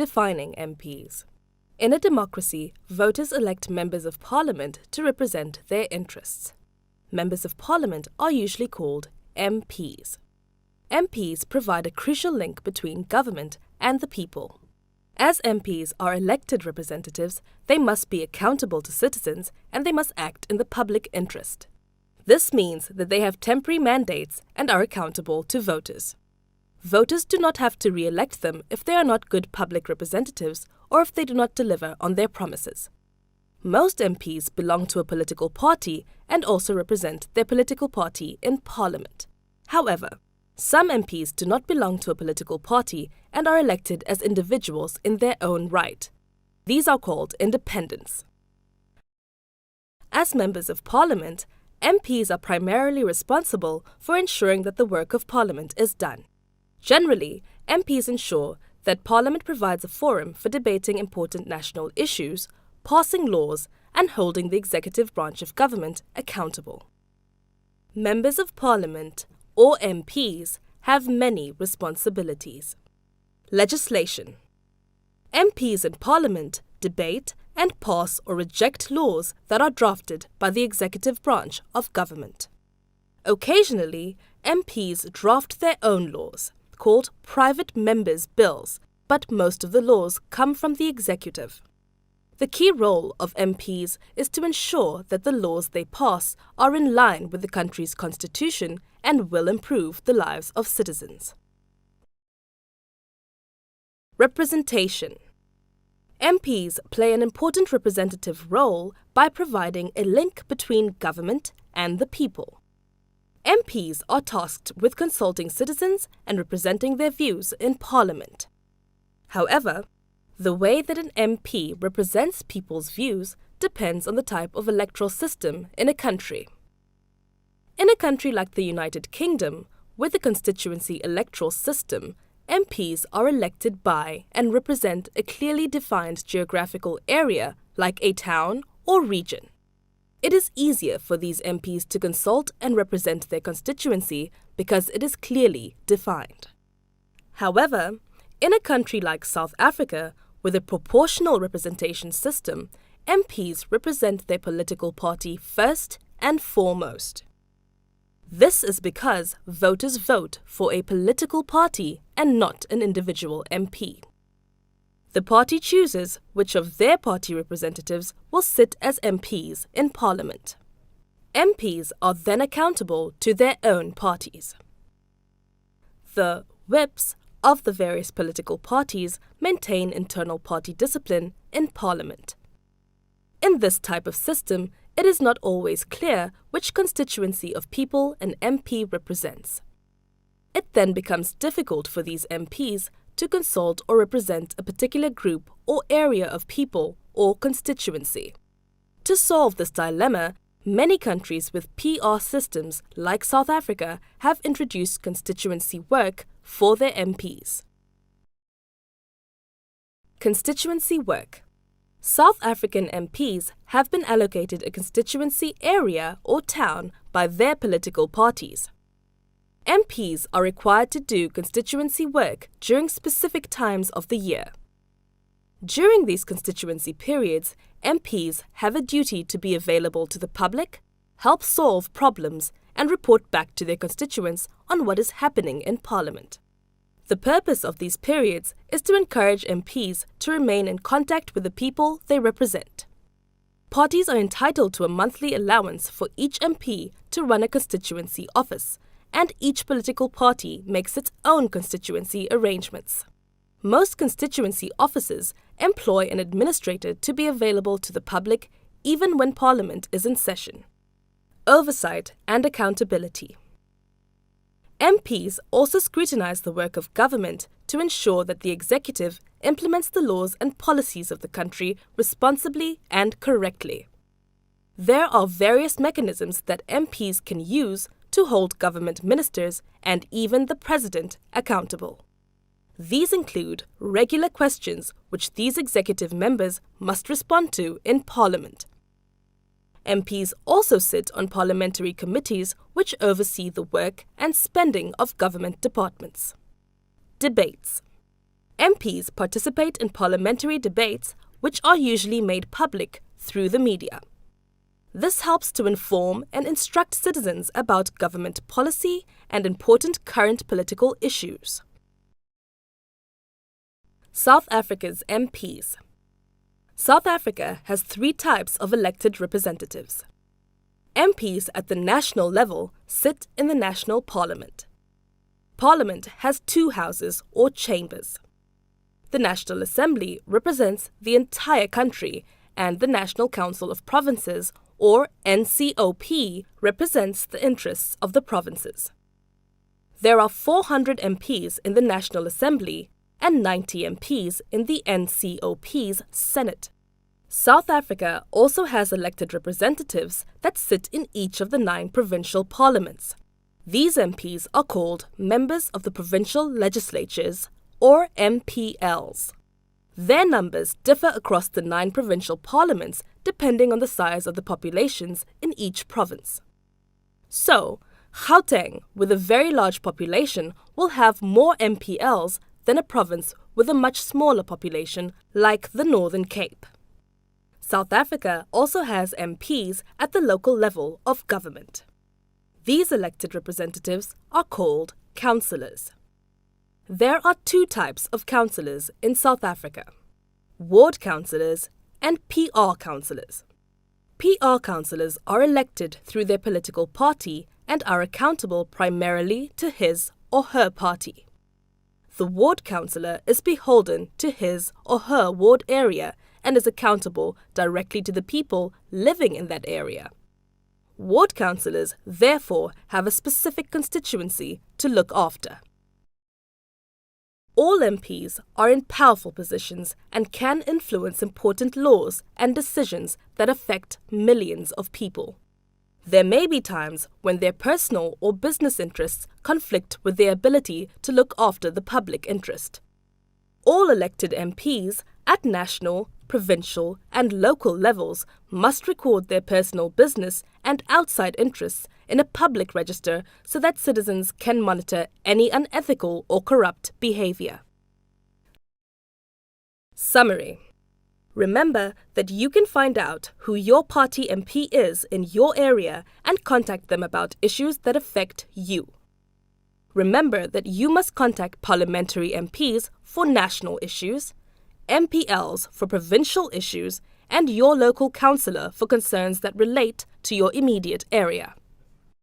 Defining MPs. In a democracy, voters elect members of parliament to represent their interests. Members of parliament are usually called MPs. MPs provide a crucial link between government and the people. As MPs are elected representatives, they must be accountable to citizens and they must act in the public interest. This means that they have temporary mandates and are accountable to voters. Voters do not have to re-elect them if they are not good public representatives or if they do not deliver on their promises. Most MPs belong to a political party and also represent their political party in Parliament. However, some MPs do not belong to a political party and are elected as individuals in their own right. These are called independents. As members of Parliament, MPs are primarily responsible for ensuring that the work of Parliament is done. Generally, MPs ensure that Parliament provides a forum for debating important national issues, passing laws, and holding the executive branch of government accountable. Members of Parliament, or MPs, have many responsibilities. Legislation. MPs in Parliament debate and pass or reject laws that are drafted by the executive branch of government. Occasionally, MPs draft their own laws, called private members' bills, but most of the laws come from the executive. The key role of MPs is to ensure that the laws they pass are in line with the country's constitution and will improve the lives of citizens. Representation. MPs play an important representative role by providing a link between government and the people. MPs are tasked with consulting citizens and representing their views in Parliament. However, the way that an MP represents people's views depends on the type of electoral system in a country. In a country like the United Kingdom, with a constituency electoral system, MPs are elected by and represent a clearly defined geographical area like a town or region. It is easier for these MPs to consult and represent their constituency because it is clearly defined. However, in a country like South Africa, with a proportional representation system, MPs represent their political party first and foremost. This is because voters vote for a political party and not an individual MP. The party chooses which of their party representatives will sit as MPs in Parliament. MPs are then accountable to their own parties. The whips of the various political parties maintain internal party discipline in Parliament. In this type of system, it is not always clear which constituency of people an MP represents. It then becomes difficult for these MPs to consult or represent a particular group or area of people or constituency. To solve this dilemma, many countries with PR systems like South Africa have introduced constituency work for their MPs. Constituency work. South African MPs have been allocated a constituency area or town by their political parties. MPs are required to do constituency work during specific times of the year. During these constituency periods, MPs have a duty to be available to the public, help solve problems, and report back to their constituents on what is happening in Parliament. The purpose of these periods is to encourage MPs to remain in contact with the people they represent. Parties are entitled to a monthly allowance for each MP to run a constituency office, and each political party makes its own constituency arrangements. Most constituency offices employ an administrator to be available to the public even when Parliament is in session. Oversight and accountability. MPs also scrutinize the work of government to ensure that the executive implements the laws and policies of the country responsibly and correctly. There are various mechanisms that MPs can use to hold government ministers and even the president accountable. These include regular questions which these executive members must respond to in Parliament. MPs also sit on parliamentary committees which oversee the work and spending of government departments. Debates. MPs participate in parliamentary debates which are usually made public through the media. This helps to inform and instruct citizens about government policy and important current political issues. South Africa's MPs. South Africa has 3 types of elected representatives. MPs at the national level sit in the National Parliament. Parliament has 2 houses or chambers. The National Assembly represents the entire country, and the National Council of Provinces, or NCOP, represents the interests of the provinces. There are 400 MPs in the National Assembly and 90 MPs in the NCOP's Senate. South Africa also has elected representatives that sit in each of the 9 provincial parliaments. These MPs are called Members of the Provincial Legislatures, or MPLs. Their numbers differ across the 9 provincial parliaments depending on the size of the populations in each province. So, Gauteng, with a very large population, will have more MPLs than a province with a much smaller population like the Northern Cape. South Africa also has MPs at the local level of government. These elected representatives are called councillors. There are 2 types of councillors in South Africa: ward councillors and PR councillors. PR councillors are elected through their political party and are accountable primarily to his or her party. The ward councillor is beholden to his or her ward area and is accountable directly to the people living in that area. Ward councillors, therefore, have a specific constituency to look after. All MPs are in powerful positions and can influence important laws and decisions that affect millions of people. There may be times when their personal or business interests conflict with their ability to look after the public interest. All elected MPs at national, provincial, and local levels must record their personal business and outside interests in a public register so that citizens can monitor any unethical or corrupt behavior. Summary. Remember that you can find out who your party MP is in your area and contact them about issues that affect you. Remember that you must contact parliamentary MPs for national issues, MPLs for provincial issues, and your local councillor for concerns that relate to your immediate area.